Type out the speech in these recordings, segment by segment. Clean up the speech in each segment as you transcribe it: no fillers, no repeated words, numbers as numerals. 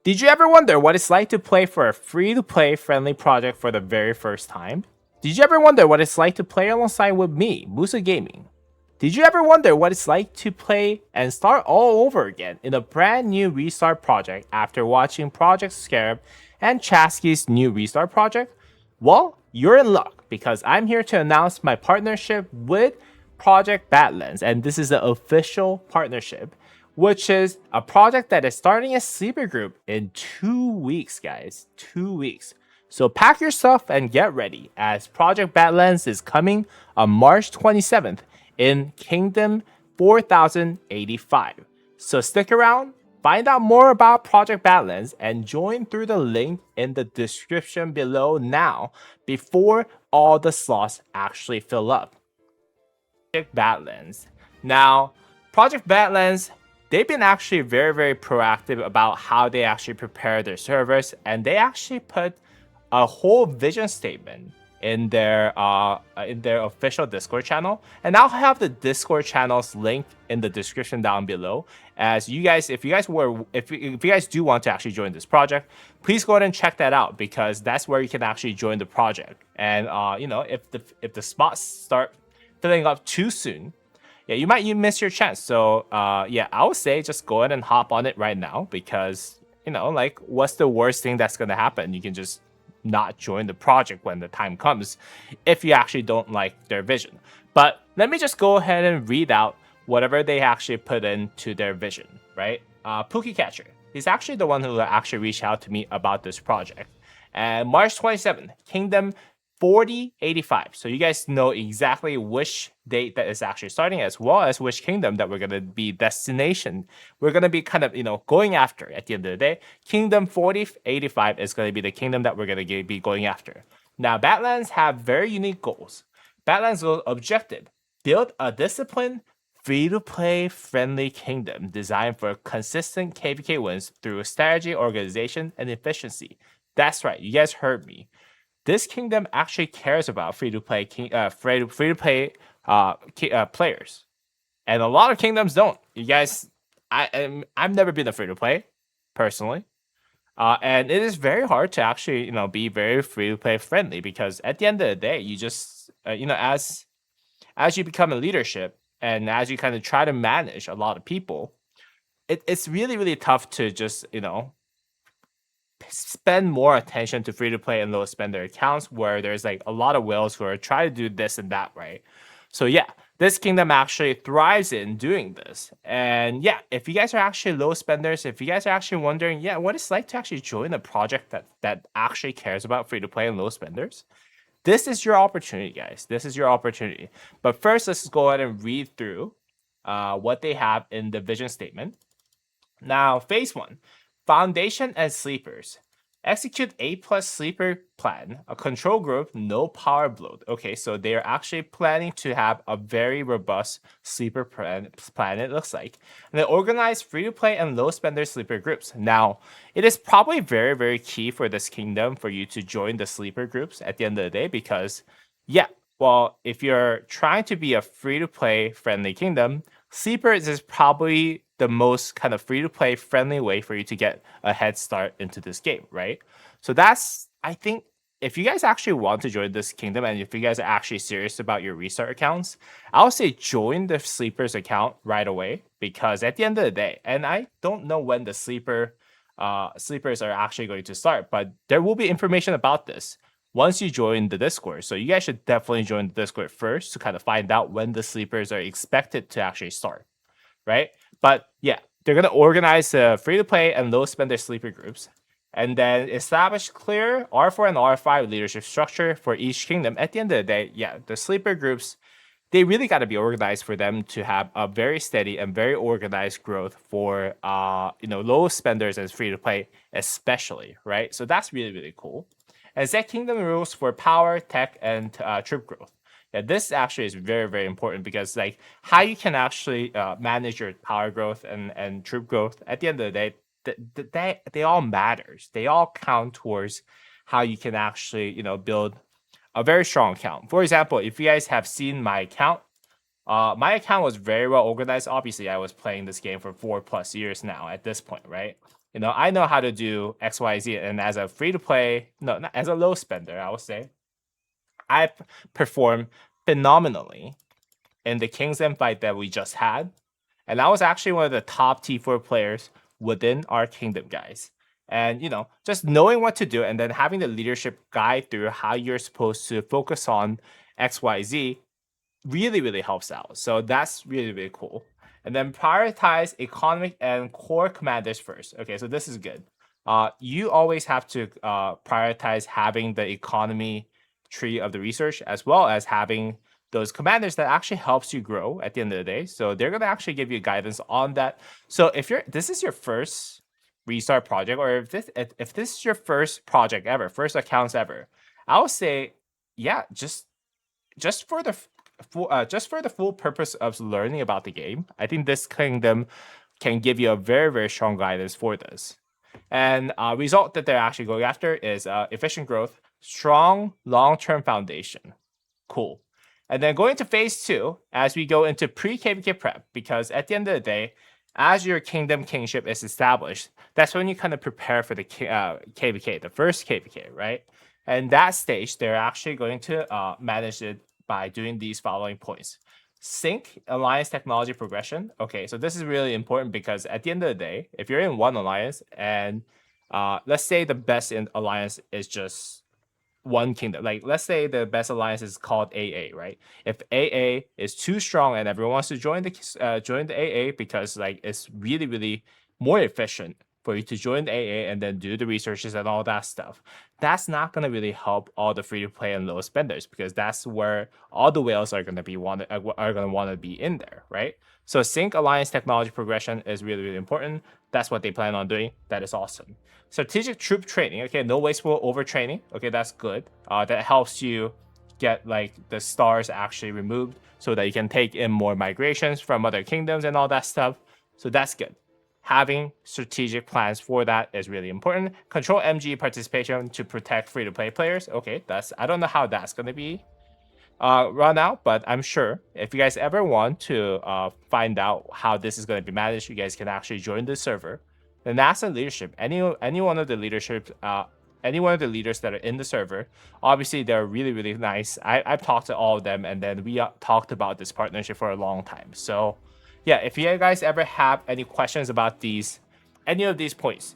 Did you ever wonder what it's like to play for a free-to-play friendly project for the very first time? Did you ever wonder what it's like to play alongside with me, MUSA Gaming? Did you ever wonder what it's like to play and start all over again in a brand new restart project after watching Project Scarab and Chasky's new restart project? Well, you're in luck because I'm here to announce my partnership with Project BADLANDS, and this is the official partnership, which is a project that is starting a sleeper group in 2 weeks, guys. 2 weeks. So pack your stuff and get ready, as Project Badlands is coming on March 27th in Kingdom 4085. So stick around, find out more about Project Badlands, and join through the link in the description below now before all the slots actually fill up. Project Badlands. Now, Project Badlands, they've been actually very proactive about how they actually prepare their servers, and they actually put a whole vision statement in their official Discord channel, and I'll have the Discord channels linked in the description down below. As you guys, if you guys do want to actually join this project, please go ahead and check that out, because that's where you can actually join the project. And if the spots start filling up too soon, yeah, you miss your chance. So yeah, I would say just go ahead and hop on it right now, because like, what's the worst thing that's gonna happen? You can just not join the project when the time comes if you actually don't like their vision. But let me just go ahead and read out whatever they actually put into their vision, right? Pookie Catcher, he's actually the one who actually reached out to me about this project. And March 27th, Kingdom 4085. So you guys know exactly which date that is actually starting, as well as which kingdom that we're going to be destination. We're going to be kind of, going after at the end of the day. Kingdom 4085 is going to be the kingdom that we're going to be going after. Now, Badlands have very unique goals. Badlands' goal objective: build a disciplined, free-to-play friendly kingdom designed for consistent KVK wins through strategy, organization, and efficiency. That's right, you guys heard me. This kingdom actually cares about free-to-play players, and a lot of kingdoms don't. You guys, I've never been a free-to-play personally, and it is very hard to actually be very free-to-play friendly, because at the end of the day, you just as you become a leadership and as you kind of try to manage a lot of people, it's really tough to just spend more attention to free-to-play and low spender accounts, where there's like a lot of whales who are trying to do this and that, right? So yeah, this kingdom actually thrives in doing this. And yeah, if you guys are actually low spenders, if you guys are actually wondering, yeah, what it's like to actually join a project that actually cares about free-to-play and low spenders, this is your opportunity, guys. This is your opportunity. But first, let's go ahead and read through what they have in the vision statement. Now, phase 1. Foundation and sleepers. Execute A+ sleeper plan. A control group, no power bloat. Okay, so they're actually planning to have a very robust sleeper plan, it looks like. And they organize free-to-play and low-spender sleeper groups. Now, it is probably very key for this kingdom for you to join the sleeper groups at the end of the day, because, yeah, well, if you're trying to be a free-to-play friendly kingdom, sleepers is probably the most kind of free-to-play friendly way for you to get a head start into this game, right? So that's, I think, if you guys actually want to join this kingdom, and if you guys are actually serious about your restart accounts, I would say join the sleepers account right away, because at the end of the day, and I don't know when the sleepers are actually going to start, but there will be information about this once you join the Discord. So you guys should definitely join the Discord first to kind of find out when the sleepers are expected to actually start, right? But yeah, they're going to organize the free-to-play and low-spender sleeper groups, and then establish clear R4 and R5 leadership structure for each kingdom. At the end of the day, yeah, the sleeper groups, they really got to be organized for them to have a very steady and very organized growth for low spenders and free-to-play especially, right? So that's really cool. And set kingdom rules for power, tech, and troop growth. Yeah, this actually is very important, because like how you can actually manage your power growth and troop growth, at the end of the day, they all matters. They all count towards how you can actually build a very strong account. For example, if you guys have seen my account was very well organized. Obviously, I was playing this game for 4+ years now at this point, right? I know how to do XYZ, and as a free to play, no, not as a low spender, I would say, I perform phenomenally in the King's End fight that we just had. And I was actually one of the top T4 players within our kingdom, guys. And, just knowing what to do and then having the leadership guide through how you're supposed to focus on XYZ really, really helps out. So that's really, really cool. And then prioritize economic and core commanders first. Okay, so this is good. You always have to prioritize having the economy tree of the research as well as having those commanders that actually helps you grow at the end of the day. So they're gonna actually give you guidance on that. So if this is your first restart project, or if this is your first project ever, first accounts ever, I would say, yeah, just for the full purpose of learning about the game, I think this kingdom can give you a very, very strong guidance for this. And result that they're actually going after is efficient growth, strong long-term foundation. Cool. And then going to phase 2, as we go into pre-KVK prep, because at the end of the day, as your kingship is established, that's when you kind of prepare for the KVK, the first KVK, right? And that stage, they're actually going to manage it by doing these following points. Sync alliance technology progression. Okay, so this is really important because at the end of the day, if you're in one alliance and let's say the best in alliance is just one kingdom, like let's say the best alliance is called AA, right? If AA is too strong and everyone wants to join the AA because like it's really, really more efficient for you to join the AA and then do the researches and all that stuff, that's not going to really help all the free to play and low spenders, because that's where all the whales are going to want to be in there, right? So sync alliance technology progression is really, really important. That's what they plan on doing. That is awesome. Strategic troop training. Okay, no wasteful overtraining. Okay, that's good. That helps you get like the stars actually removed so that you can take in more migrations from other kingdoms and all that stuff. So that's good. Having strategic plans for that is really important. Control MG participation to protect free-to-play players. Okay, I don't know how that's going to be run out, but I'm sure if you guys ever want to find out how this is going to be managed, you guys can actually join the server. The NASA leadership, any one of the leadership, any one of the leaders that are in the server, obviously they're really, really nice. I've talked to all of them, and then we talked about this partnership for a long time. So yeah, if you guys ever have any questions about any of these points,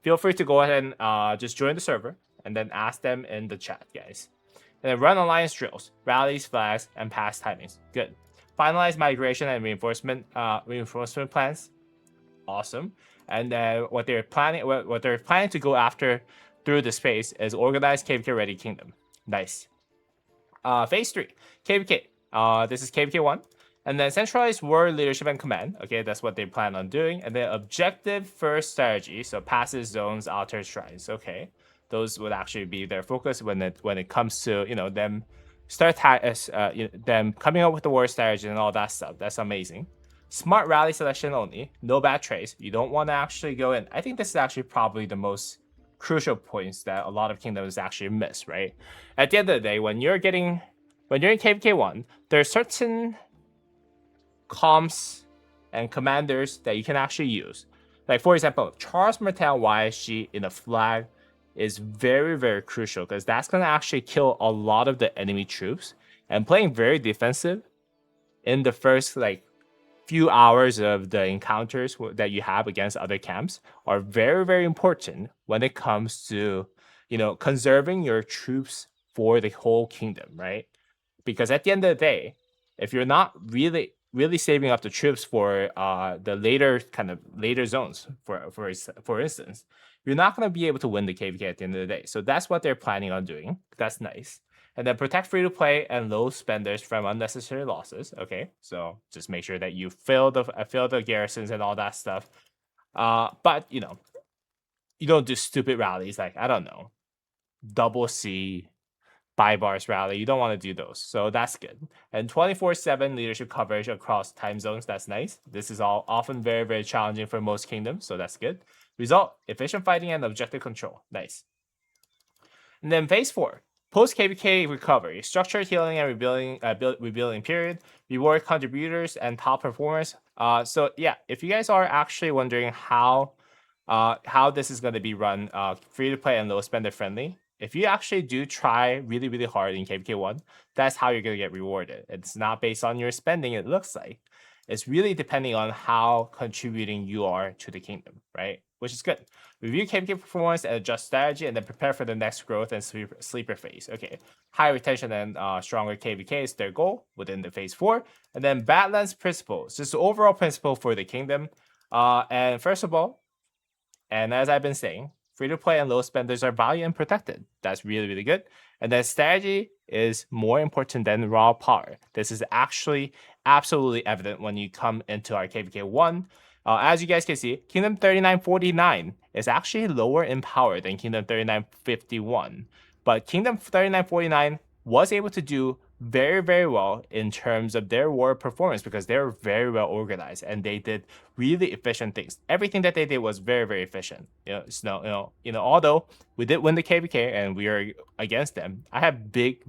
feel free to go ahead and just join the server and then ask them in the chat, guys. And then run alliance drills, rallies, flags, and pass timings. Good. Finalize migration and reinforcement plans. Awesome. And then what they're planning to go after through the space is organized KVK ready kingdom. Nice. Phase 3, KVK. This is KVK 1. And then centralized war leadership and command. Okay, that's what they plan on doing. And then objective first strategy. So passes, zones, altars, shrines. Okay, those would actually be their focus when it comes to them them coming up with the war strategy and all that stuff. That's amazing. Smart rally selection only. No bad trades. You don't want to actually go in. I think this is actually probably the most crucial points that a lot of kingdoms actually miss. Right. At the end of the day, when you're in KVK 1, there are certain comps and commanders that you can actually use. Like for example, Charles Martel YSG in a flag is very, very crucial because that's going to actually kill a lot of the enemy troops, and playing very defensive in the first few hours of the encounters that you have against other camps are very, very important when it comes to conserving your troops for the whole kingdom, right? Because at the end of the day, if you're not really saving up the troops for the later zones, for instance, you're not going to be able to win the KVK at the end of the day. So that's what they're planning on doing. That's nice. And then protect free-to-play and low spenders from unnecessary losses. Okay, so just make sure that you fill the garrisons and all that stuff. But you don't do stupid rallies like, I don't know, double C, buy bars rally. You don't want to do those. So that's good. And 24/7 leadership coverage across time zones. That's nice. This is all often very, very challenging for most kingdoms. So that's good. Result, efficient fighting and objective control. Nice. And then phase 4, post-KVK recovery, structured healing and rebuilding period, reward contributors and top performers. So yeah, if you guys are actually wondering how how this is going to be run free to play and low spender friendly. If you actually do try really, really hard in KVK1, that's how you're going to get rewarded. It's not based on your spending, it looks like. It's really depending on how contributing you are to the kingdom, right? Which is good. Review KVK performance and adjust strategy, and then prepare for the next growth and sleeper phase. Okay, high retention and stronger KVK is their goal within the phase 4. And then Badlands principles, just the overall principle for the kingdom. And first of all, and as I've been saying, free-to-play and low spenders are valued and protected. That's really, really good. And then strategy is more important than raw power. This is actually absolutely evident when you come into our KVK 1. As you guys can see, Kingdom 3949 is actually lower in power than Kingdom 3951. But Kingdom 3949 was able to do very, very well in terms of their war performance because they were very well organized and they did really efficient things. Everything that they did was very, very efficient. Although we did win the KVK and we are against them, I have big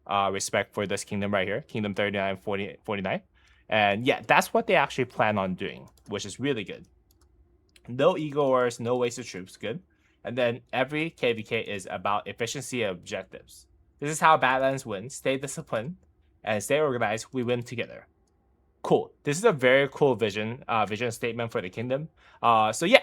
respect for this kingdom right here, Kingdom 3949. And yeah, that's what they actually plan on doing, which is really good. No ego wars, no wasted troops, good. And then every KVK is about efficiency and objectives. This is how Badlands wins. Stay disciplined and stay organized. We win together. Cool. This is a very cool vision statement for the kingdom. So yeah,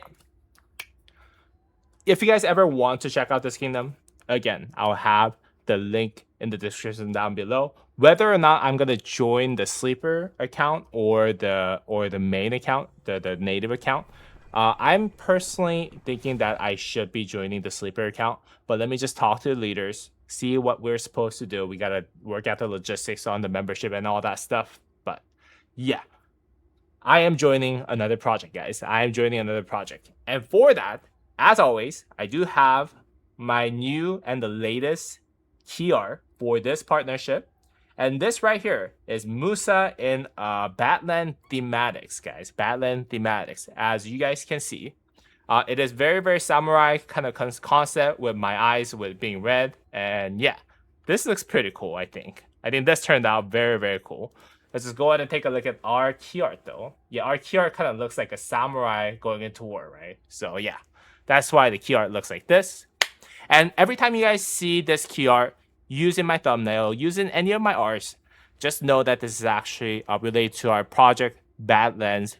if you guys ever want to check out this kingdom, again, I'll have the link in the description down below. Whether or not I'm gonna join the sleeper account or the main account, the native account, I'm personally thinking that I should be joining the sleeper account. But let me just talk to the leaders, see what we're supposed to do. We gotta work out the logistics on the membership and all that stuff. But yeah, I am joining another project, guys. I am joining another project. And for that, as always, I do have my new and the latest key art for this partnership. And this right here is MUSA in Badland thematics, guys. Badland thematics. As you guys can see, it is very, very samurai kind of concept with my eyes with being red. And yeah, this looks pretty cool, I think. I think this turned out very, very cool. Let's just go ahead and take a look at our key art, though. Yeah, our key art kind of looks like a samurai going into war, right? So yeah, that's why the key art looks like this. And every time you guys see this key art, using my thumbnail, using any of my arts, just know that this is actually related to our project Badlands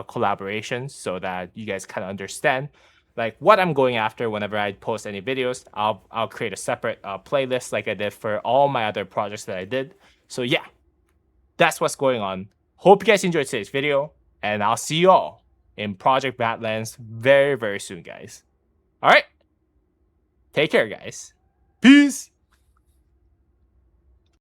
collaboration, so that you guys kind of understand like what I'm going after whenever I post any videos. I'll create a separate playlist like I did for all my other projects that I did. So yeah, that's what's going on. Hope you guys enjoyed today's video, and I'll see you all in Project Badlands very, very soon, guys. All right, take care, guys. Peace.